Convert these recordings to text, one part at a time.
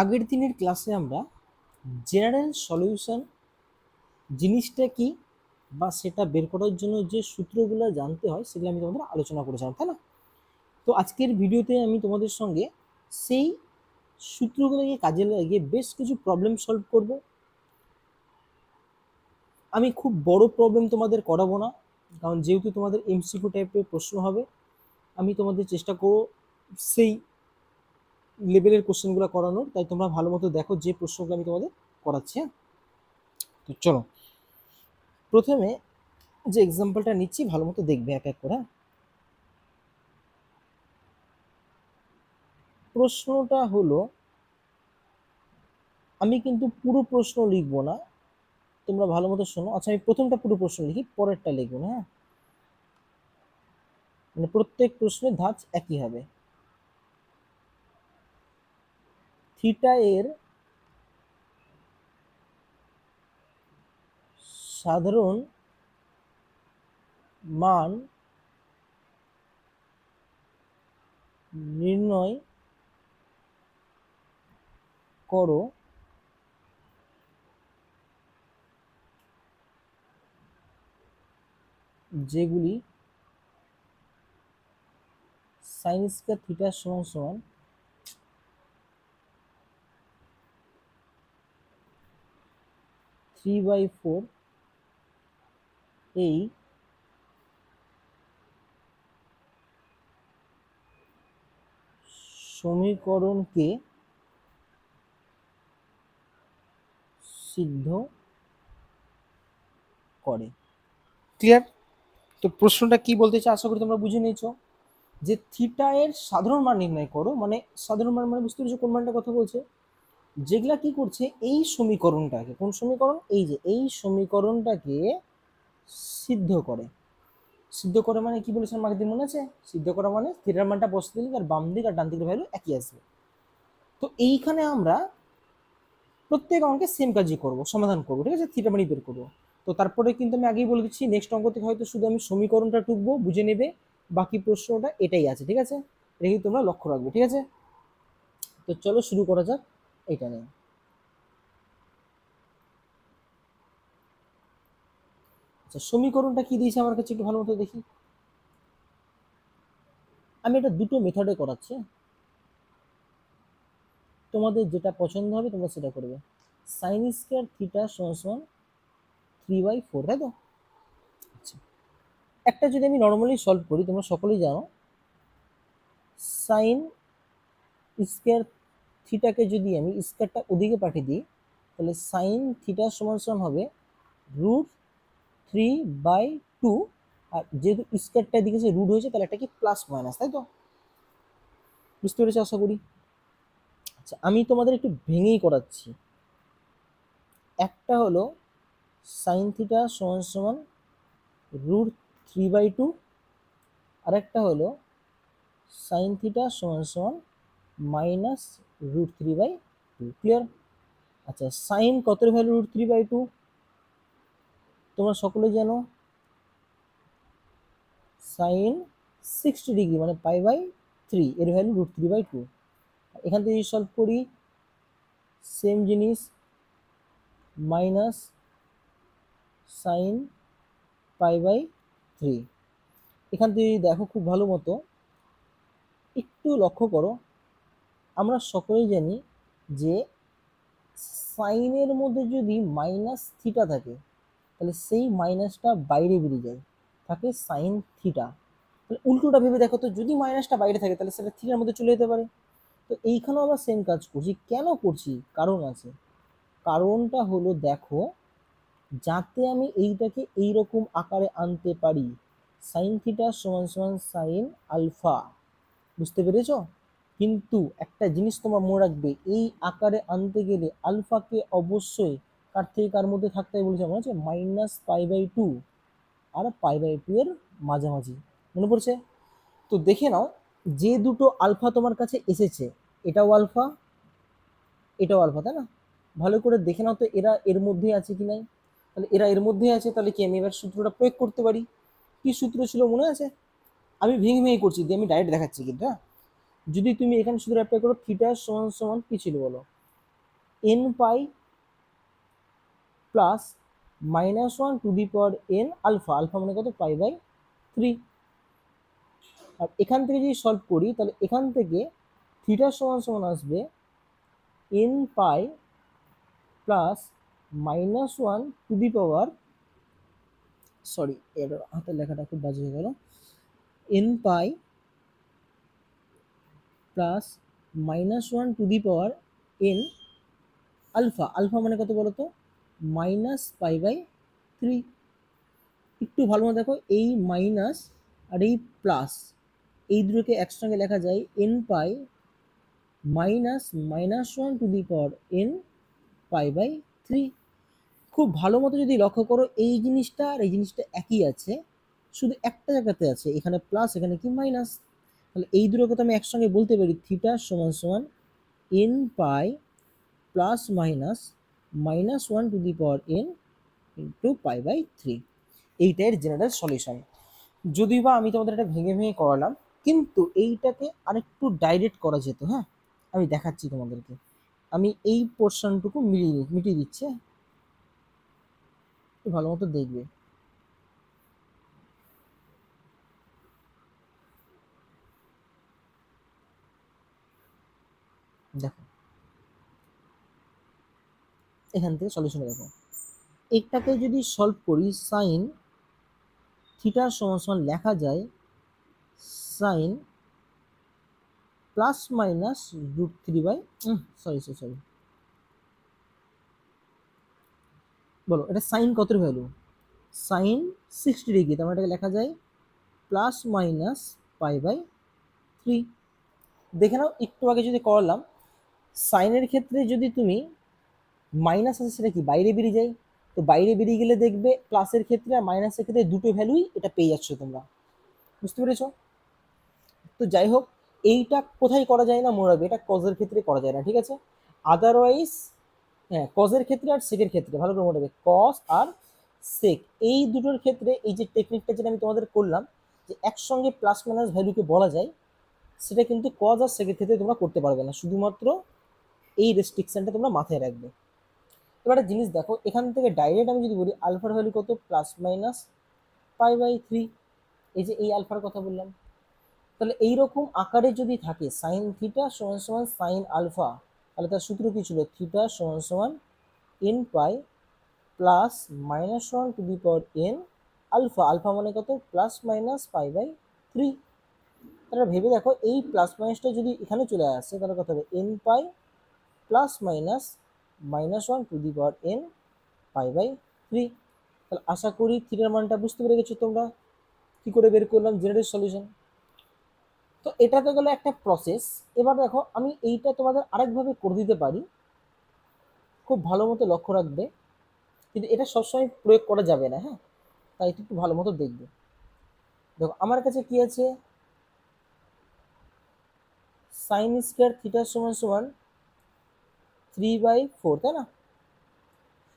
আগের দিনের ক্লাসে আমরা জেনারেল সলিউশন জিনিসটা কি বা সেটা বের করার জন্য যে সূত্রগুলো জানতে হয় সেগুলো আমি তোমাদের আলোচনা করেছিলাম, তাই না? তো আজকের ভিডিওতে আমি তোমাদের সঙ্গে সেই সূত্রগুলোকে কাজে লাগিয়ে বেশ কিছু প্রবলেম সলভ করব। আমি খুব বড় প্রবলেম তোমাদের করাবো না, কারণ যেহেতু তোমাদের এমসিকিউ টাইপের প্রশ্ন হবে, আমি তোমাদের চেষ্টা করব সেই লেভেলের কোশ্চেনগুলো করানোর। তাই তোমরা ভালো মতো দেখো যে প্রশ্নগুলো আমি তোমাদের করাচ্ছি। হ্যাঁ, তো চলো প্রথমে যে এক্সাম্পলটা নিচ্ছি ভালো মতো দেখবে এক এক করে। প্রশ্নটা হলো, আমি কিন্তু পুরো প্রশ্ন লিখবো না, তোমরা ভালো মতো শোনো। আচ্ছা, আমি প্রথমটা পুরো প্রশ্ন লিখি, পরেরটা লিখবো না। হ্যাঁ, মানে প্রত্যেক প্রশ্নের ধাঁচ একই হবে। থিটা এর সাধারণ মান নির্ণয় করো যেগুলি সাইন স্কয়ার থিটা সমান সমান 3/4 এই সমীকরণকে সিদ্ধ করে। ক্লিয়ার? তো প্রশ্নটা কি বলতে চাই আশা করি তোমরা বুঝে নিয়েছো, যে থিটা এর সাধারণ মান নির্ণয় করো। মানে সাধারণ মান মানে বুঝতে পেরেছো কোন মানটা কথা বলছে? যেগুলা কি করছে, এই সমীকরণটাকে, কোন সমীকরণ, এই যে এই সমীকরণটাকে সিদ্ধ করে। সিদ্ধ করে মানে কি বলেছিলাম আগের দিন, মনে আছে? সিদ্ধ করা মানে থিটার মানটা বসতে দিলে তার বাম দিক আর ডান দিকের ভ্যালু একই আসবে। তো এইখানে আমরা প্রত্যেক অঙ্কে সেম কাজই করব, সমাধান করবো, ঠিক আছে? থিটা মানে বের করবো। তো তারপরে কিন্তু আমি আগেই বলে দিচ্ছি, নেক্সট অঙ্ক থেকে হয়তো শুধু আমি সমীকরণটা টুকবো, বুঝে নেবে, বাকি প্রশ্নটা এটাই আছে, ঠিক আছে? এটা কিন্তু তোমরা লক্ষ্য রাখবে, ঠিক আছে? তো চলো শুরু করা যাক এটা নিয়ে। আচ্ছা, সমীকরণটা কি দিয়েছে আমার কাছে একটু ভালো মতো দেখি। আমি এটা দুটো মেথডে করাচ্ছি, তোমাদের যেটা পছন্দ হবে তোমরা সেটা করবে। সাইন স্কয়ার থিটা সমান 3/4, তাই তো? আচ্ছা, একটা যদি আমি নর্মালি সলভ করি, তোমরা সকলেই জানো সাইন স্কয়ার থিটাকে যদি আমি স্কয়ারটা ওদিকে পাঠিয়ে দিই, তাহলে সাইন থিটা সমান সমান হবে √3/2। আর যেহেতু স্কয়ারটা দিকে যে রুট হয়েছে, তাহলে এটা কি প্লাস মাইনাস, তাই তো? বুঝতে পেরেছি আশা করি। আচ্ছা, আমি তোমাদের একটু ভেঙেই করাচ্ছি। একটা হলো সাইন থিটা সমান সমান √3/2, আর একটা হলো সাইন থিটা সমান সমান -√3/2। ক্লিয়ার? আচ্ছা, সাইন কতের ভ্যালু √3/2 তোমরা সকলে জানো, সাইন 60 ডিগ্রি মানে π/3 এর ভ্যালু √3/2। এখান থেকে সলভ করি, সেম জিনিস, মাইনাস সাইন π/3। এখান থেকে দেখো খুব ভালো মতো একটু লক্ষ্য করো, আমরা সকলেই জানি যে সাইনের মধ্যে যদি মাইনাস থিটা থাকে, তাহলে সেই মাইনাসটা বাইরে বেরিয়ে যায়, থাকে সাইন থিটা। তাহলে উল্টোটা ভেবে দেখো তো, যদি মাইনাসটা বাইরে থাকে তাহলে সেটা থিটার মধ্যে চলে যেতে পারে। তো এইখানেও আমরা সেম কাজ করছি। কেন করছি? কারণ আছে। কারণটা হলো, দেখো, যাতে আমি এইটাকে এইরকম আকারে আনতে পারি, সাইন থিটা সমান সমান সাইন আলফা। বুঝতে পেরেছো? কিন্তু একটা জিনিস তোমার মনে রাখবে, এই আকারে আনতে গেলে আলফাকে অবশ্যই কার থেকে কার মধ্যে থাকতে হবে বলেছে, মনে আছে? -π/2 আর π/2 এর মাঝামাঝি। মনে পড়ছে? তো দেখে নাও, যে দুটো আলফা তোমার কাছে এসেছে, এটাও আলফা, এটাও আলফা, তাই না? ভালো করে দেখে নাও তো এরা এর মধ্যে আছে কি নাই। তাহলে এরা এর মধ্যে আছে, তাহলে কি আমি এবার সূত্রটা প্রয়োগ করতে পারি? কি সূত্র ছিল মনে আছে? আমি ভেঙে ভেঙে করছি, দিয়ে আমি ডাইরেক্ট দেখাচ্ছি কিন্তু। হ্যাঁ, যদি তুমি এখানে সূত্র অ্যাপ্লাই করো, থিটা সমান সমান কি ছিল বলো? N pi plus -1 to the power n alpha, alpha মানে কত পাই বাই 3। আর এখান থেকে যদি সলভ করি তাহলে এখান থেকে থিটা সমান সমান আসবে n pi plus -1 to the power, sorry এর হাতের লেখাটা খুব বাজে হয়ে গেল, n pi plus -1 to the power n alpha, alpha মানে কত বলতো -পাই/3। একটু ভালো মতো দেখো, এই মাইনাস আর এই প্লাস এই দুটোকে একসঙ্গে লেখা যায় N pi -1 to the power N পাই/3। খুব ভালো মতো যদি লক্ষ্য করো এই জিনিসটা আর এই জিনিসটা একই আছে, শুধু একটা জায়গাতে আছে, এখানে প্লাস এখানে কি মাইনাস। তাহলে এই দুটোকে তো আমি একসঙ্গে বলতে পারি থিটা সমান সমান N pi plus -1 to the power N into পাই/3। এইটার জেনারেল সলিউশন। যদিও বা আমি তোমাদের এটা ভেঙে ভেঙে করালাম, কিন্তু এইটাকে আরেকটু ডাইরেক্ট করা যেত। হ্যাঁ, আমি দেখাচ্ছি তোমাদেরকে। আমি এই পোর্শনটুকু মিটিয়ে দিচ্ছি, একটু ভালো মতো দেখবে। দেখো এখান থেকে সলিউশন দেখো, এটাকে যদি সলভ করি সাইন থিটা সমান সমান লেখা যায় সাইন +- সরি সরি সরি, বলো এটা সাইন কত ভ্যালু? সাইন 60 ডিগ্রি, তার মানে এটাকে লেখা যায় +-π/3। দেখে নাও একটু আগে যদি করলাম, সাইনের ক্ষেত্রে যদি তুমি মাইনাস আছে সেটা কি বাইরে বেরিয়ে যায়, তো বাইরে বেরিয়ে গেলে দেখবে প্লাসের ক্ষেত্রে আর মাইনাসের ক্ষেত্রে দুটো ভ্যালুই এটা পেয়ে যাচ্ছ তোমরা। বুঝতে পেরেছো? তো যাই হোক, এইটা কোথায় করা যায় না মনে রাখবে, এটা কজের ক্ষেত্রে করা যায় না, ঠিক আছে? আদারওয়াইজ হ্যাঁ, কজের ক্ষেত্রে আর সেকের ক্ষেত্রে ভালো করে মনে রাখবে, কস আর সেক এই দুটোর ক্ষেত্রে এই যে টেকনিকটা যেটা আমি তোমাদের করলাম যে একসঙ্গে প্লাস মাইনাস ভ্যালুকে বলা যায়, সেটা কিন্তু কজ আর সেকের ক্ষেত্রে তোমরা করতে পারবে না, শুধুমাত্র এই রেস্ট্রিকশনটা তোমরা মাথায় রাখবে। এবার একটা জিনিস দেখো, এখান থেকে ডাইরেক্ট আমি যদি বলি আলফার ভ্যালু কত +-π/3, এই যে এই আলফার কথা বললাম, তাহলে এইরকম আকারে যদি থাকে সাইন থিটা সমান সমান সাইন আলফা, তাহলে তার সূত্র কি ছিল? থিটা সমান সমান N pi plus -1 to the power n alpha, alpha মানে কত +-π/3। তাহলে ভেবে দেখো এই প্লাস মাইনাসটা যদি এখানে চলে আসে তাহলে কত হবে n pi plus minus -1 to the power N pi. তাহলে আশা করি থিটার মানটা বুঝতে পেরে গেছো তোমরা কি করে বের করলাম জেনারেল সলিউশন। তো এটা তো গেলো একটা প্রসেস। এবার দেখো আমি এইটা তোমাদের আরেকভাবে করে দিতে পারি, খুব ভালো মতো লক্ষ্য রাখবে, কিন্তু এটা সবসময় প্রয়োগ করা যাবে না। হ্যাঁ, তাই একটু ভালো মতো দেখবে। দেখো আমার কাছে কি আছে, সাইন স্কোয়ার থিটা সমান সমান 3/4, তাই না?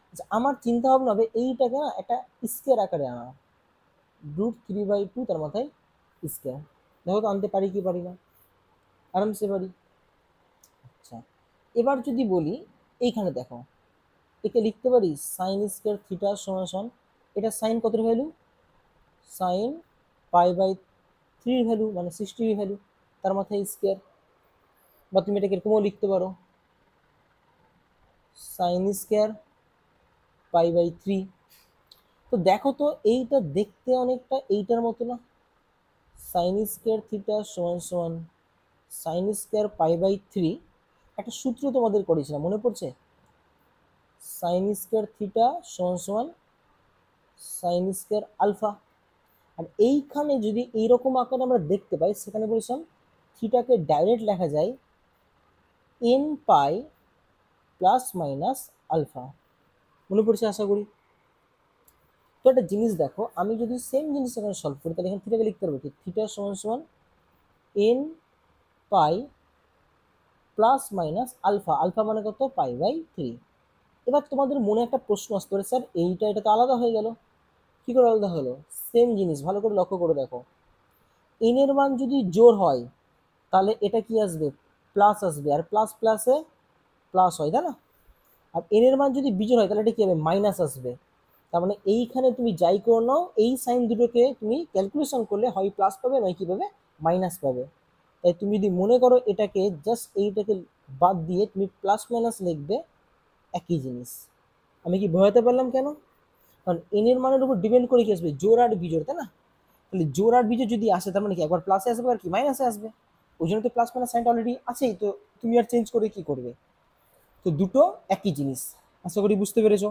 আচ্ছা, আমার চিন্তা ভাবনা হবে এইটাকে না একটা স্কোয়ার আকারে আনা, √3/2 তার মাথায় স্কোয়ার। দেখো তো আনতে পারি কি পারি না? আরামসে পারি। আচ্ছা, এবার যদি বলি এইখানে দেখো, একে লিখতে পারি সাইন স্কোয়ার থিটা সমান সমান, এটা সাইন কত ভ্যালু? সাইন π/3 ভ্যালু মানে 60 ভ্যালু, তার মাথায় স্কোয়ার। বা তুমি এটাকে এরকমও লিখতে পারো সাইন স্কোয়ার π/3। তো দেখো তো এইটা দেখতে অনেকটা এইটার মতো না? সাইন স্কোয়ার থিটা সমান সমান সাইন স্কোয়ার π/3, একটা সূত্র তোমাদের করেছিলাম মনে পড়ছে? সাইন স্কোয়ার থিটা সমান সমান সাইন স্কোয়ার আলফা। আর এইখানে যদি এইরকম আকারে আমরা দেখতে পাই, সেখানে বলেছিলাম থিটাকে ডাইরেক্ট লেখা যায় N pi plus minus alpha. মনে পড়ছে আশা করি? তো একটা জিনিস দেখো, আমি যদি সেম জিনিস এখানে সলভ করি তাহলে এখানে থিটাকে লিখতে পারবো কি থিটা সমান সমান N pi plus minus alpha, alpha মানে কত π/3। এবার তোমাদের মনে একটা প্রশ্ন আসতে পারে, স্যার এইটা এটা তো আলাদা হয়ে গেল, কি করে আলাদা হলো? সেম জিনিস ভালো করে লক্ষ্য করে দেখো, এন এর মান যদি জোর হয় তাহলে এটা কি আসবে? প্লাস আসবে, আর প্লাস প্লাসে প্লাস হয়, তাই না? আর এন এর মান যদি বিজোড় হয় তাহলে এটা কি হবে, মাইনাস আসবে। তার মানে এইখানে তুমি যাই করে নাও, এই সাইন দুটোকে তুমি ক্যালকুলেশন করলে হয় প্লাস পাবে নয় কি পাবে, মাইনাস পাবে। তাই তুমি যদি মনে করো এটাকে জাস্ট এইটাকে বাদ দিয়ে তুমি প্লাস মাইনাস লিখবে, একই জিনিস। আমি কি বোঝাতে পারলাম কেন? কারণ এন এর মানের উপর ডিপেন্ড করে কি আসবে, জোড় আর বিজোড়, তাই না? তাহলে জোড় আর বিজোড় যদি আসে তার মানে কি একবার প্লাসে আসবে আর কি মাইনাসে আসবে। ওই জন্য তো প্লাস মাইনাস সাইনটা অলরেডি আছেই, তো তুমি আর চেঞ্জ করে কি করবে? তো দুটো একই জিনিস। আশা করি বুঝতে পেরেছো।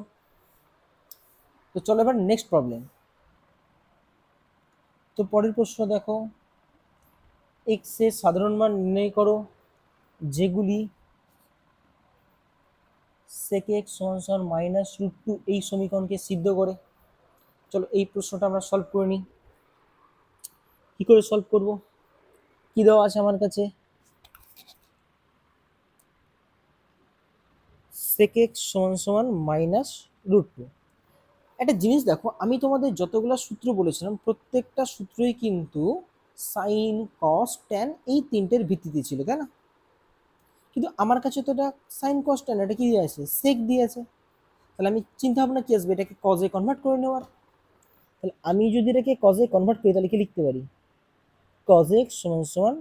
তো চলো এবার নেক্সট প্রবলেম। তো পরের প্রশ্ন দেখো, এক্স এর সাধারণ মান নির্ণয় করো যেগুলি sec x সমান মাইনাস রুট টু এই সমীকরণকে সিদ্ধ করে। চলো এই প্রশ্নটা আমরা সলভ করে নিই। কি করে সলভ করব? কি দেওয়া আছে আমার কাছে, sec x সমান মাইনাস রুট টু। একটা জিনিস দেখো, আমি তোমাদের যতগুলো সূত্র বলেছিলাম প্রত্যেকটা সূত্রই কিন্তু সাইন কস ট্যান এই তিনটের ভিত্তিতে ছিল, তাই না? কিন্তু আমার কাছে তো এটা সাইন কস ট্যান, এটা কি দিয়ে আছে, সেক দিয়ে আছে। তাহলে আমি চিন্তা ভাবনা কি আসবে, এটাকে কজে কনভার্ট করে নেওয়ার। তাহলে আমি যদি এটাকে কজে কনভার্ট করি তাহলে কি লিখতে পারি, কজ এক্স সমান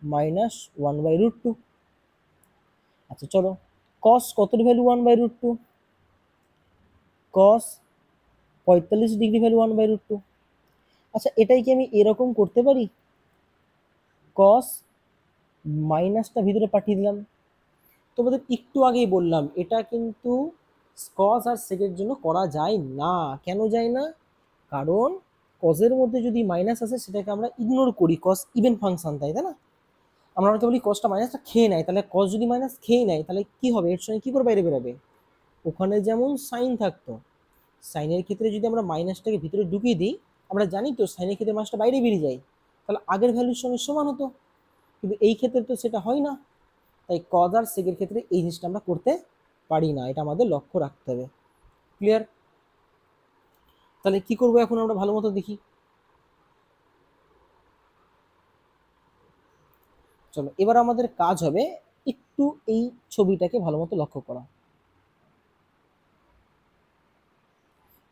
minus one by root two. আচ্ছা চলো, কস কতর value one by root two, cos 45 degree value one by root two. আচ্ছা এটাই কি আমি এরকম করতে পারি, কস মাইনাসটা ভিতরে পাঠিয়ে দিলাম। তোমাদের একটু আগেই বললাম এটা কিন্তু কস আর সেকের জন্য করা যায় না। কেন যায় না? কারণ কজের মধ্যে যদি মাইনাস আসে সেটাকে আমরা ইগনোর করি, কস ইভেন ফাংশন, তাই না? আমরা অনেকে বলি কসটা মাইনাসটা খেয়ে নেয়, তাহলে কস যদি মাইনাস খেয়ে নেয় তাহলে কি হবে, এর সঙ্গে কি করে বাইরে বেরোবে? ওখানে যেমন সাইন থাকতো, সাইনের ক্ষেত্রে যদি আমরা মাইনাসটাকে ভিতরে ঢুকিয়ে দিই, আমরা জানি তো সাইনের ক্ষেত্রে মাইনাসটা বাইরে বেরিয়ে যায়, তাহলে আগের ভ্যালুর সঙ্গে সমান হতো। কিন্তু এই ক্ষেত্রে তো সেটা হয় না। তাই কজ আর সেকের ক্ষেত্রে এই জিনিসটা আমরা করতে পারি না, এটা আমাদের লক্ষ্য রাখতে হবে। ক্লিয়ার? তাহলে কি করবো এখন আমরা ভালো মতো দেখি। চলো এবার আমাদের কাজ হবে একটু এই ছবিটাকে ভালো মতো লক্ষ্য করা।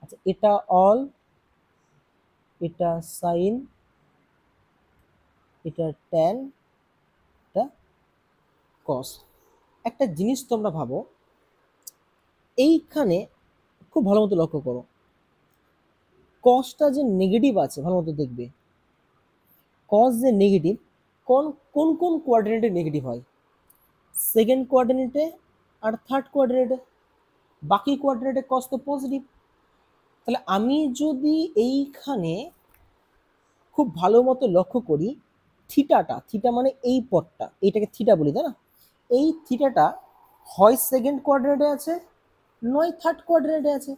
আচ্ছা এটা অল, এটা সাইন, এটা ট্যান, এটা কস। একটা জিনিস তোমরা ভাবো, এইখানে খুব ভালো মতো লক্ষ্য করো, কসটা যে নেগেটিভ আছে ভালো মতো দেখবে, কস যে নেগেটিভ, কোন কোন কোন কোয়ার্ডিনেটে নেগেটিভ হয়, সেকেন্ড কোয়ার্ডিনেটে আর থার্ড কোয়ার্ডিনেটে। বাকি কোয়ার্ডিনেটে কস তো পজিটিভ। তাহলে আমি যদি এইখানে খুব ভালো মতো লক্ষ্য করি, থিটাটা, থিটা মানে এই পথটা, এইটাকে থিটা বলি তাই না, এই থিটাটা হয় সেকেন্ড কোয়ার্ডিনেটে আছে নয় থার্ড কোয়ার্ডিনেটে আছে।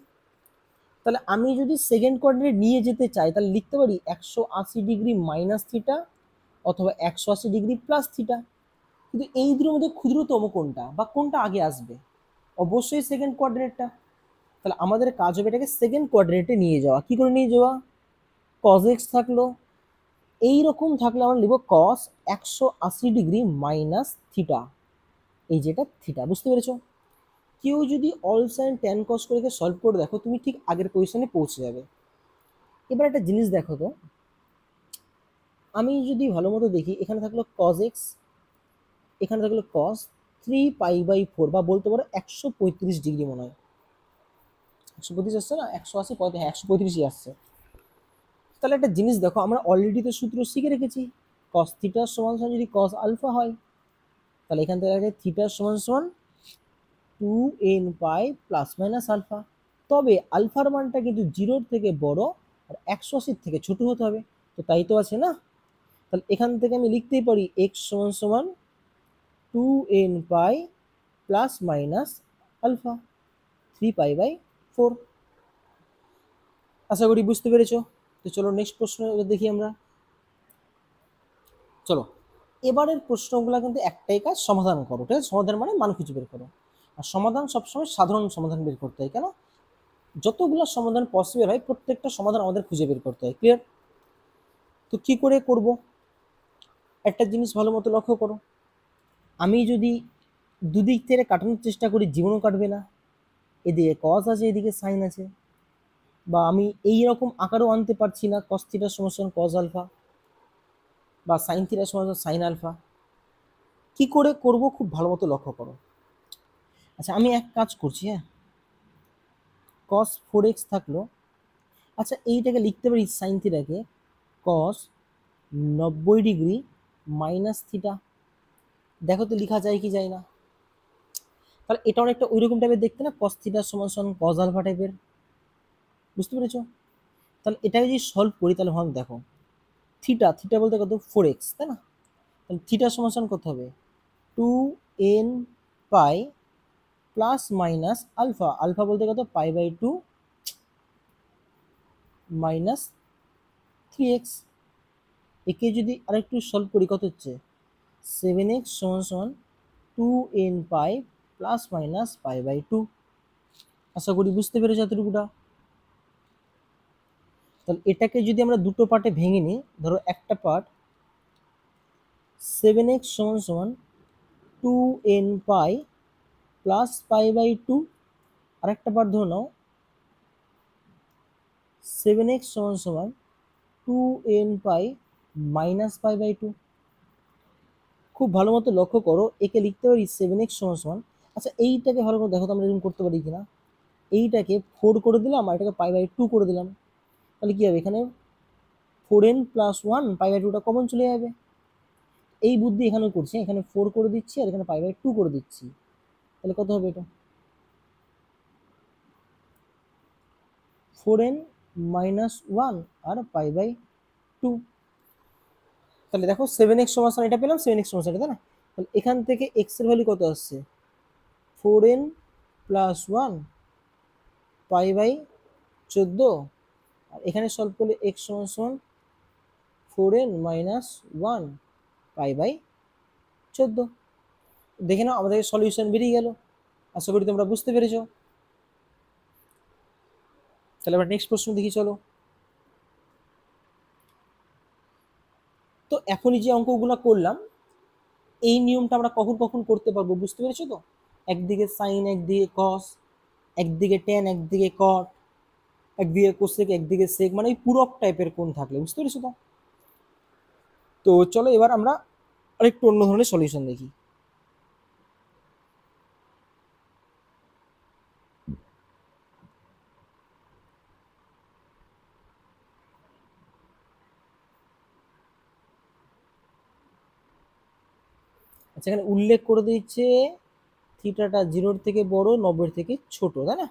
তাহলে আমি যদি সেকেন্ড কোয়ার্ডিনেট নিয়ে যেতে চাই তাহলে লিখতে পারি 180 ডিগ্রি মাইনাস থিটা অথবা 180 ডিগ্রি প্লাস থিটা। কিন্তু এই দুটোর মধ্যে ক্ষুদ্রতম কোনটা বা কোনটা আগে আসবে, অবশ্যই সেকেন্ড কোয়ার্ডিনেটটা। তাহলে আমাদের কাজ হবে এটাকে সেকেন্ড কোয়ার্ডিনেটে নিয়ে যাওয়া। কি করে নিয়ে যাওয়া, কজ এক্স থাকলো, এইরকম থাকলে আমরা লিখবো কস 180 ডিগ্রি মাইনাস থিটা, এই যেটা থিটা। বুঝতে পেরেছো? কেউ যদি অল সাইন ট্যান কস করে সলভ করে দেখো, তুমি ঠিক আগের পজিশনে পৌঁছে যাবে। এবার একটা জিনিস দেখো তো, আমি যদি ভালো মতো দেখি, এখানে থাকলো কজ এক্স, এখানে থাকলো কস 3 পাই/4, বা বলতে পারো 135 ডিগ্রি, মনে হয় 135 আসছে না, 180 পঁয়ত্রিশ, হ্যাঁ 135ই আসছে। তাহলে একটা জিনিস দেখো, আমরা অলরেডি তো সূত্র শিখে রেখেছি, কস থিটা সমান সমান যদি কস আলফা হয়, তাহলে এখান থেকে আছে থিটা সমান সমান 2n pi plus minus alpha. তবে আলফার মানটা কিন্তু 0-র থেকে বড় আর 180-র থেকে ছোট হতে হবে, তো তাই তো আছে না। তাহলে এখান থেকে আমি লিখতেই পারি এক্স সমান সমান 2n pi plus minus alpha 3 পাই/4। আশা করি বুঝতে পেরেছো। তো চলো নেক্সট প্রশ্ন এবার দেখি আমরা। চলো এবারের প্রশ্নগুলো কিন্তু একটাই কাজ, সমাধান করো, ঠিক আছে? সমাধান মানে মান খুঁজে বের করো। আর সমাধান সবসময় সাধারণ সমাধান বের করতে হয়, কেন? যতগুলো সমাধান পসিবল হয় প্রত্যেকটা সমাধান আমাদের খুঁজে বের করতে হয়। ক্লিয়ার? তো কি করে করব, একটা জিনিস ভালো মতো লক্ষ্য করো, আমি যদি দুদিক থেকে কাটানোর চেষ্টা করি জীবনও কাটবে না। এদিকে কস আছে, এদিকে সাইন আছে, বা আমি এই রকম আকারও আনতে পারছি না, কস থিটার সমান কস আলফা বা সাইন থিটার সমান সাইন আলফা। কি করে করব খুব ভালো মতো লক্ষ্য করো। আচ্ছা আমি এক কাজ করছি, হ্যাঁ, কস 4x থাকলো। আচ্ছা এইটাকে লিখতে পারি সাইন থিটাকে কস 90 ডিগ্রি মাইনাস থিটা। দেখো তো লেখা যায় কি যায় না। তাহলে এটা অনেকটা ওই রকম টাইপের দেখতে না, কস থিটার সমান সমান কস আলফা টাইপের, বুঝতে পেরেছো? তাহলে এটাকে যদি সলভ করি তাহলে ভাব দেখো, থিটা থিটা বলতে কত 4x, তাই না? তাহলে থিটার সমান সমান কত হবে 2n pi plus minus alpha, alpha বলতে কত পাই/2 মাইনাস 3x। একে যদি আরেকটু সলভ করি কত হচ্ছে 7x সমান সমান 2n পাই প্লাস মাইনাস পাই/2। আশা করি বুঝতে পেরেছো এতটুকুটা। তাহলে এটাকে যদি আমরা দুটো পার্টে ভেঙে নিই, ধরো একটা পার্ট 7x সমান সমান 2n পাই প্লাস পাই/2, আর একটা পার্ট ধরে নাও 7x সমান সমান 2n পাই মাইনাস পাই/2। খুব ভালো মতো লক্ষ্য করো, একে লিখতে পারি 7x সমান সমান, আচ্ছা এইটাকে ভালো করে দেখো তো আমরা এরকম করতে পারি কিনা। এইটাকে 4 করে দিলাম আর এটাকে পাই/2 করে দিলাম, তাহলে কি হবে এখানে 4n প্লাস 1 পাই/2টা কমন চলে যাবে। এই বুদ্ধি এখানেও করছি, এখানে 4 করে দিচ্ছি আর এখানে পাই/2 করে দিচ্ছি, তাহলে কত হবে এটা 4n মাইনাস 1 আর পাই/2। তাহলে দেখো 7x সমান এটা পেলাম, 7x সমান এটা, তাই না? তাহলে এখান থেকে x এর ভ্যালু কত আসছে 4n প্লাস 1 পাই/14, আর এখানে সলভ করলে x সমান 4n মাইনাস 1 পাই/14। দেখে নাও আমাদের সলিউশন বেরিয়ে গেল। আশা করি তোমরা বুঝতে পেরেছো। তাহলে আমরা নেক্সট প্রশ্ন দেখি চলো। তো এখনই যে অঙ্কগুলো করলাম এই নিয়মটা আমরা কখন কখন করতে পারবো বুঝতে পেরেছো তো? একদিকে সাইন, একদিকে কস, একদিকে টেন, একদিকে কট, একদিকে কোসেক, একদিকে সেক, মানে এই পূরক টাইপের কোণ থাকলে, বুঝতে পেরেছো তো? তো চলো এবার আমরা আরেকটু অন্য ধরনের সলিউশন দেখি। আচ্ছা এখানে উল্লেখ করে দিচ্ছে থিটাটা 0-র থেকে বড়, 90-র থেকে ছোট, তাই না?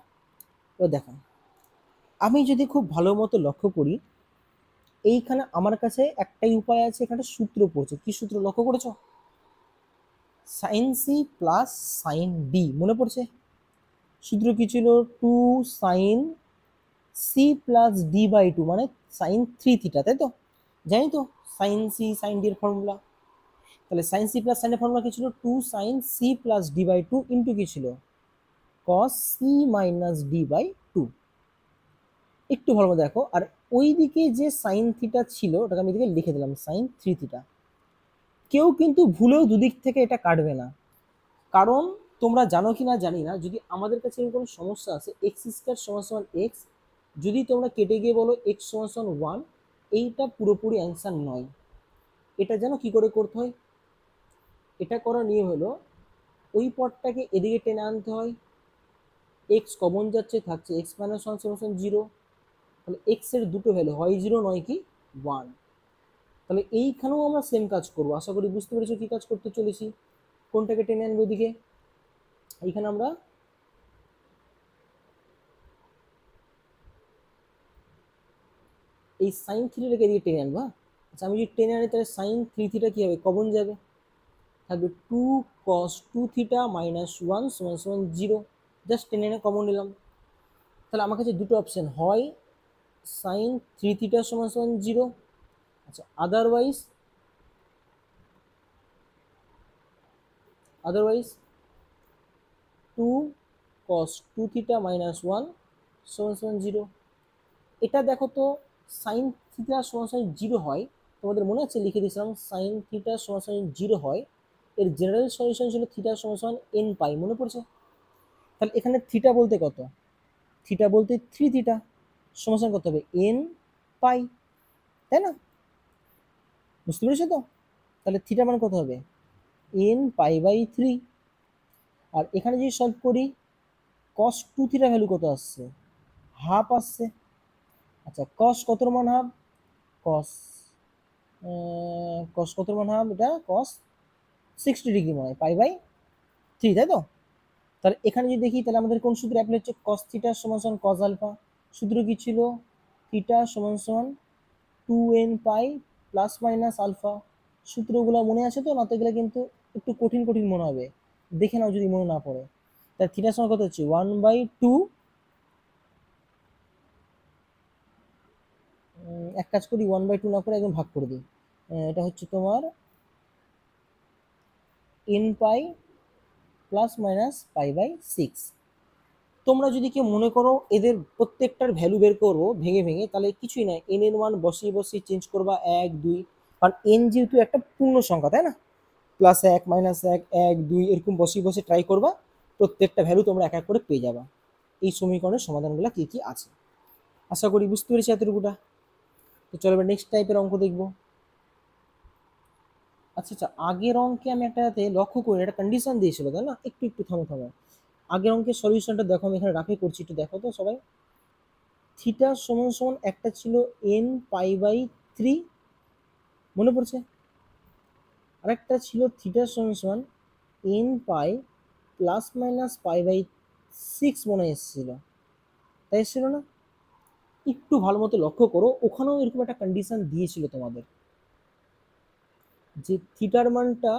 এবার দেখো আমি যদি খুব ভালো মতো লক্ষ্য করি, এইখানে আমার কাছে একটাই উপায় আছে, এখানে সূত্র পড়ছে, কি সূত্র লক্ষ্য করেছো? Sine C plus sine B, মনে পড়ছে? সূত্র কি ছিল 2 সাইন সি প্লাস ডি/2 মানে সাইন 3 থিটা, তাই তো? জানি তো সাইন সি সাইন ডি এর ফর্মুলা। তাহলে সাইন সি প্লাস সাইনের ফর্মুলা কি ছিল 2 সাইন সি প্লাস ডি/2 ইন্টু কি ছিল কস সি মাইনাস ডি/2। একটু ভালো মতো দেখো, আর ওই দিকে যে সাইন থিটা ছিল ওটাকে আমি এদিকে লিখে দিলাম সাইন 3 থিটা। কেউ কিন্তু ভুলেও দুদিক থেকে এটা কাটবে না, কারণ তোমরা জানো কি না জানি না, যদি আমাদের কাছে এরকম কোনো সমস্যা আছে এক্স স্কয়ার সমান সমান এক্স, যদি তোমরা কেটে গিয়ে বলো এক্স সমান সমান 1, এইটা পুরোপুরি অ্যান্সার নয়। এটা জানো কি করে করতে হয়? এটা করার নিয়ম হলো ওই পদটাকে এদিকে টেনে আনতে হয়, এক্স কমন যাচ্ছে, থাকছে এক্স মাইনাস 1 সমান 0, তাহলে এক্স এর দুটো ভ্যালু হয় 0 নয় কি 1। তাহলে এইখানেও আমরা সেম কাজ করবো। আশা করি বুঝতে পেরেছো কি কাজ করতে চলেছি। কোনটাকে টেনে আনবো ওদিকে, এইখানে আমরা এই সাইন থ্রিটাকে এদিকে টেনে আনবো। আচ্ছা আমি যদি টেনে আনি তাহলে সাইন 3 থিটা কি হবে কমন যাবে, থাকবে 2 cos 2 থিটা মাইনাস 1 সমান সমান 0, জাস্ট টেনে এনে কমন নিলাম। তাহলে আমার কাছে দুটো অপশন, হয় সাইন 3 থিটা সমান সমান 0, আচ্ছা otherwise otherwise 2 cos 2 theta minus 1 সমান সমান 0। এটা দেখো তো সাইন থিটা সমান সমান 0 হয়, তোমাদের মনে আছে লিখে দিয়েছিলাম সাইন থিটা সমান সমান 0 হয়, এর জেনারেল সলিউশন ছিল থিটা সমান সমান n পাই, মনে পড়ছে? তাহলে এখানে থিটা বলতে কত, থিটা বলতে 3 থিটা সমান কত হবে n পাই, তাই না? বুঝতে পেরেছো তো? তাহলে থিটা মান কত হবে n পাই বাই 3। আর এখানে যদি সলভ করি cos 2 থিটা ভ্যালু কত আসছে, হাফ আসছে। আচ্ছা cos কতর মান হাফ, cos cos কতর মান হাফ, এটা cos 60 ডিগ্রি মনে হয়, পাই বাই 3, তাই তো? তাহলে এখানে যদি দেখি তাহলে আমাদের কোন সূত্র অ্যাপ্লাই হচ্ছে, cos থিটা সমান সমান cos আলফা। সূত্র কি ছিল, থিটা সমান সমান 2n pi plus minus alpha. সূত্রগুলো মনে আছে তো? না তো এগুলো কিন্তু একটু কঠিন কঠিন মনে হবে, দেখে নাও যদি মনে না পড়ে। তাই থিটার সমান কত হচ্ছে 1/2, এক কাজ করি 1/2 না করে একদম ভাগ করে দিই। এটা হচ্ছে তোমার n pi plus minus pi by 6। তোমরা যদি কেউ মনে করো এদের প্রত্যেকটার ভ্যালু বের করবো ভেঙে ভেঙে, তাহলে কিছুই নাই, এন এর মান বসিয়ে বসিয়ে চেঞ্জ করবা 1 2, কারণ এন যেহেতু একটা পূর্ণ সংখ্যা, তাই না? +1 -1 1 2 এরকম বসিয়ে বসিয়ে ট্রাই করবা, প্রত্যেকটা ভ্যালু তোমরা এক এক করে পেয়ে যাবা এই সমীকরণের সমাধানগুলো কি কি আছে। আশা করি বুঝতে পেরেছি এতটুকুটা। তো চলো এবার নেক্সট টাইপের অঙ্ক দেখবো। আচ্ছা আচ্ছা, আগের অঙ্কে আমি একটাতে লক্ষ্য করি একটা কন্ডিশন দিয়েছিল, তাই না? একটু একটু থামো থামো, আগের অঙ্কের সলিউশনটা দেখো, আমি এখানে রাফে করছি, একটু দেখো তো সবাই। থিটা সমান সমান একটা ছিল n পাই বাই 3, মনে পড়ছে? আরেকটা ছিল থিটা সমান সমান n pi plus minus pi by 6 মনে এসেছিল, তাই এসেছিল না? একটু ভালো মতো লক্ষ্য করো, ওখানেও এরকম একটা কন্ডিশন দিয়েছিল তোমাদের, যে থিটার মানটা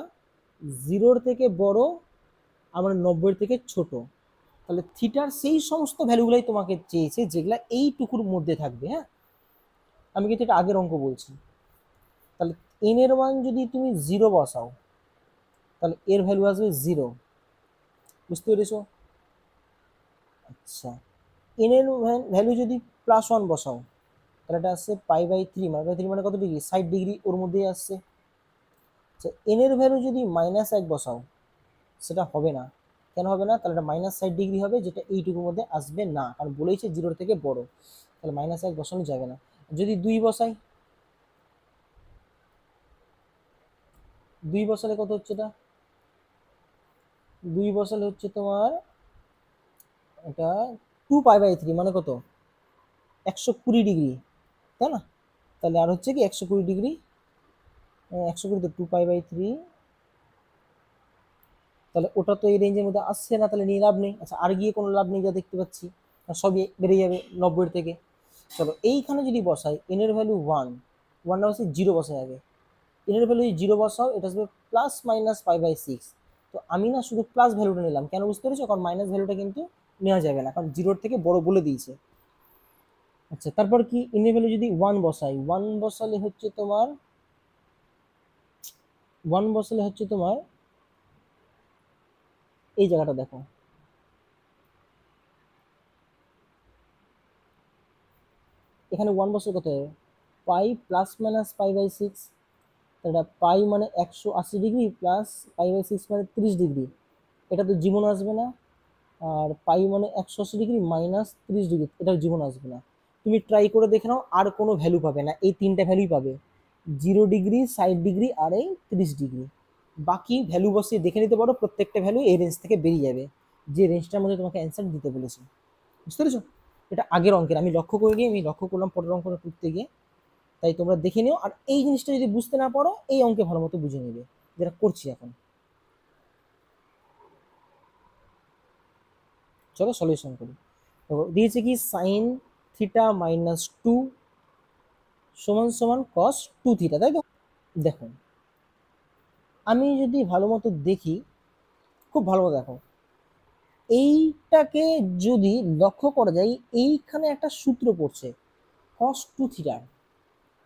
0-র থেকে বড়, আমার 90-এর থেকে ছোট। তাহলে থিটার সেই সমস্ত ভ্যালুগুলাই তোমাকে চেয়েছে যেগুলা এইটুকুর মধ্যে থাকবে। হ্যাঁ, আমি কিন্তু এটা আগের অঙ্ক বলছি। তাহলে n এর মান যদি তুমি 0 বসাও, তাহলে এর ভ্যালু আসবে 0। বুঝতে পেরেছো? আচ্ছা, n এর ভ্যালু যদি +1 বসাও, তাহলে এটা আসছে পাই বাই 3, পাই বাই 3 মানে কত ডিগ্রি, 60 ডিগ্রি, ওর মধ্যেই আসছে। আচ্ছা, n এর ভ্যালু যদি -1 বসাও, সেটা হবে না। কেন হবে না? তাহলে এটা -60 ডিগ্রি হবে, যেটা এইটুকুর মধ্যে আসবে না, কারণ বলেইছে 0-র থেকে বড়, তাহলে -1 বসানো যাবে না। যদি 2 বসাই, 2 বসালে কত হচ্ছে, এটা 2 বসালে হচ্ছে তোমার এটা 2 পাই বাই 3 মানে কত, 120 ডিগ্রি, তাই না? তাহলে আর হচ্ছে কি 120 ডিগ্রি, 120 তো 2 পাই বাই 3, তাহলে ওটা তো এই রেঞ্জের মধ্যে আসছে না, তাহলে নিয়ে লাভ নেই। আচ্ছা, আর গিয়ে কোনো লাভ নেই, যা দেখতে পাচ্ছি সবই বেড়ে যাবে 90-এর থেকে। চলো এইখানে যদি বসাই এন এর ভ্যালু 1, 1 না বসে 0 বসাই আগে। এন এর ভ্যালু 0 বসাও, এটা আসবে প্লাস মাইনাস পাই বাই 6। তো আমি না শুধু প্লাস ভ্যালুটা নিলাম, কেন বুঝতে পেরেছো? কারণ মাইনাস ভ্যালুটা কিন্তু নেওয়া যাবে না, কারণ 0-র থেকে বড় বলে দিয়েছে। আচ্ছা, তারপর কি এন এর ভ্যালু যদি 1 বসাই, 1 বসালে হচ্ছে তোমার 1 বসালে হচ্ছে তোমার এই জায়গাটা দেখো, এখানে 1 বছর কত হবে, pi plus minus pi by 6। এটা পাই মানে 180 ডিগ্রি প্লাস পাই বাই 6 মানে 30 ডিগ্রি, এটা তো জীবন আসবে না। আর পাই মানে 180 ডিগ্রি মাইনাস 30 ডিগ্রি, এটাও জীবন আসবে না। তুমি ট্রাই করে দেখে নাও, আর কোনো ভ্যালু পাবে না, এই তিনটা ভ্যালুই পাবে, 0 ডিগ্রি, 60 ডিগ্রি আর এই 30 ডিগ্রি। বাকি ভ্যালু বসিয়ে দেখে নিতে পারো, প্রত্যেকটা ভ্যালু এই রেঞ্জ থেকে বেরিয়ে যাবে, যে রেঞ্জটার মধ্যে তোমাকে অ্যান্সার দিতে বলেছে। বুঝতে পেরেছো? এটা আগের অঙ্কের, আমি লক্ষ্য করে গিয়ে আমি লক্ষ্য করলাম পরের অঙ্কটা করতে গিয়ে, তাই তোমরা দেখে নিও। আর এই জিনিসটা যদি বুঝতে না পারো, এই অঙ্কে ভালো মতো বুঝে নেবে, যেটা করছি এখন। চলো সলিউশন করি। তো দিয়েছে কি সাইন থিটা -2 সমান সমান কস 2 থিটা, তাই তো? দেখো, আমি যদি ভালো মতো দেখি, খুব ভালো মতো দেখো, এইটাকে যদি লক্ষ্য করা যায়, এইখানে একটা সূত্র পড়ছে কস 2 থিটার।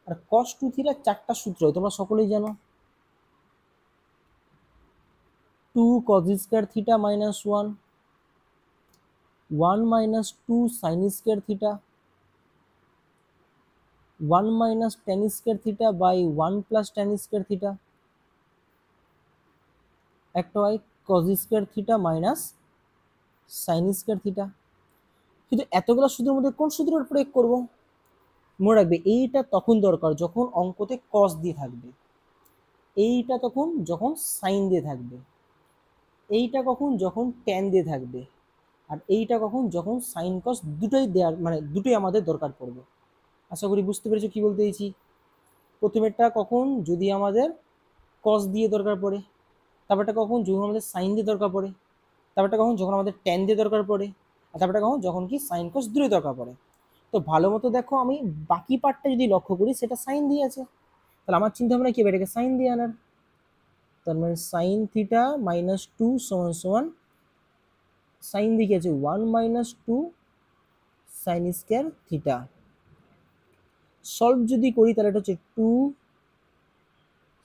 আর কস 2 থিটার 4টা সূত্র তোমরা সকলেই জানো। 2 cos square theta -1, 1 - 2 sin square theta, 1 - tan square theta by 1 + tan square theta, একটা হয় cos square theta sine square theta. কিন্তু এতগুলো সূত্রের মধ্যে কোন সূত্রটা প্রয়োগ করব? মনে রাখবে এইটা তখন দরকার যখন অঙ্কতে কস দিয়ে থাকবে, এইটা তখন যখন সাইন দিয়ে থাকবে, এইটা কখন যখন ট্যান দিয়ে থাকবে, আর এইটা কখন যখন সাইন কস দুটোই দেওয়ার মানে দুটোই আমাদের দরকার পড়বে। আশা করি বুঝতে পেরেছো কি বলতে চাইছি। প্রথমেরটা কখন যদি আমাদের কস দিয়ে দরকার পড়ে, তারপরটা কখন যখন আমাদের সাইন দিয়ে দরকার পড়ে, তারপরটা কখন যখন আমাদের ট্যান দিয়ে দরকার পড়ে, আর তারপরটা কখন যখন কি সাইন কস দুটোই দরকার পড়ে। তো ভালো মতো দেখো, আমি বাকি পার্টটা যদি লক্ষ্য করি সেটা সাইন দিয়ে আছে, তাহলে আমার চিন্তা ভাবনা কি হবে, এটাকে সাইন দিয়ে আনার। তার মানে সাইন থিটা মাইনাস টু সমান সমান সাইন দিকে আছে 1 - 2 সাইন স্কয়ার থিটা। সলভ যদি করি তাহলে এটা হচ্ছে 2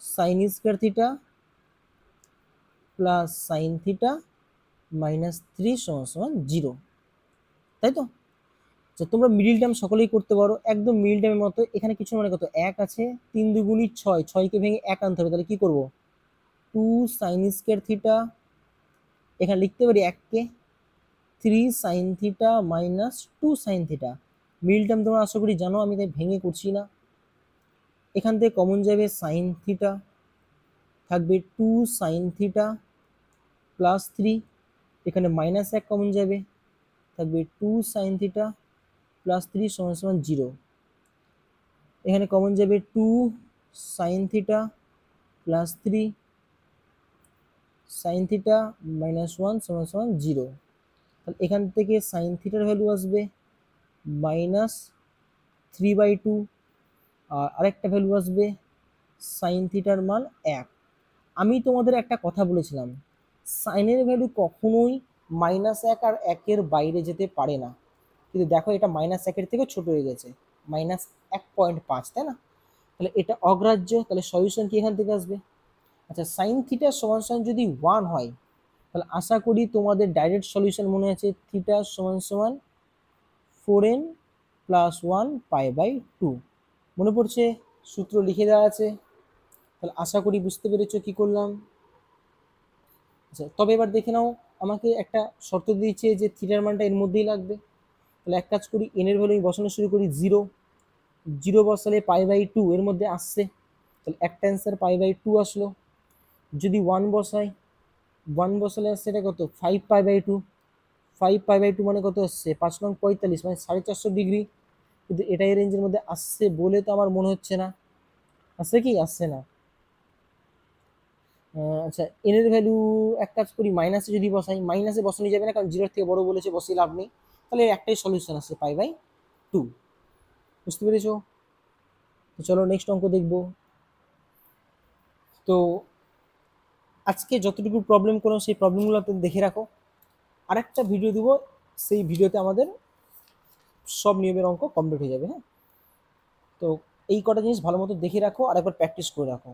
sign square theta plus sine theta minus 3 সমান সমান 0, তাই তো? আচ্ছা, তোমরা মিডিল টার্ম সকলেই করতে পারো, একদম মিডিল টার্মের মতো। এখানে কিছু মানে কত, 1 আছে, 3 দুগুণী 6, 6কে ভেঙে 1 আনতে হবে, তাহলে কি করব, 2 সাইন স্কয়ার থিটা, এখানে লিখতে পারি 1কে 3 sine theta minus 2 sine theta. Middle term তোমরা আশা করি জানো, আমি তাই ভেঙে করছি না। এখান থেকে কমন যাবে সাইন থিটা, থাকবে 2 সাইন থিটা প্লাস 3, এখানে মাইনাস 1 কমন যাবে, থাকবে 2 সাইন থিটা প্লাস 3 সমান সমান 0। এখানে কমন যাবে 2 sine theta plus 3 sine theta minus 1 সমান সমান 0। তাহলে এখান থেকে সাইন থিটার ভ্যালু আসবে মাইনাস 3/2, আর আরেকটা ভ্যালু আসবে সাইন থিটার মান 1। আমি তোমাদের একটা কথা বলেছিলাম, সাইনের ভ্যালু কখনোই -1 আর 1-এর বাইরে যেতে পারে না, কিন্তু দেখো এটা -1-এর থেকে ছোট হয়ে গেছে, -1.5, তাই না? তাহলে এটা অগ্রাহ্য, তাহলে সলিউশন কি এখান থেকে আসবে? আচ্ছা, সাইন থিটা সমান সমান যদি 1 হয়, তাহলে আশা করি তোমাদের ডাইরেক্ট সলিউশন মনে আছে, থিটা সমান সমান 4n প্লাস 1 π/2 মনে পড়ছে, সূত্র লিখে দেওয়া আছে। তাহলে আশা করি বুঝতে পেরেছো কি করলাম। আচ্ছা, তবে এবার দেখে নাও, আমাকে একটা শর্ত দিয়েছে যে থিটার মানটা এর মধ্যেই লাগবে। তাহলে এক কাজ করি, এন এর ভ্যালু আমি বসানো শুরু করি 0, 0 বসালে π/2 এর মধ্যে আসছে, তাহলে একটা অ্যান্সার π/2 আসলো। যদি 1 বসাই, 1 বসালে আসছে এটা কত, 5 π/2, 5 π/2 মানে কত আসছে, 5 নং 45 মানে 450 ডিগ্রি। কিন্তু এটা এই রেঞ্জের মধ্যে আসছে বলে তো আমার মনে হচ্ছে না, আসছে কি, আসছে না। আচ্ছা, এন এর ভ্যালু এক কাজ করি, মাইনাসে যদি বসাই, মাইনাসে বসানো যাবে না কারণ 0-এর থেকে বড় বলেছে, বসিয়ে লাভ নেই। তাহলে একটাই সলিউশন আসছে π/2। বুঝতে পেরেছো? তো চলো নেক্সট অঙ্ক দেখবো। তো আজকে যতটুকু প্রবলেম করলাম সেই প্রবলেমগুলো দেখে রাখো, আরেকটা ভিডিও দিব, সেই ভিডিওতে আমাদের সব নিয়মের অঙ্ক কমপ্লিট হয়ে যাবে। হ্যাঁ, তো এই কটা জিনিস ভালো মতো দেখে রাখো আর একবার প্র্যাকটিস করে রাখো।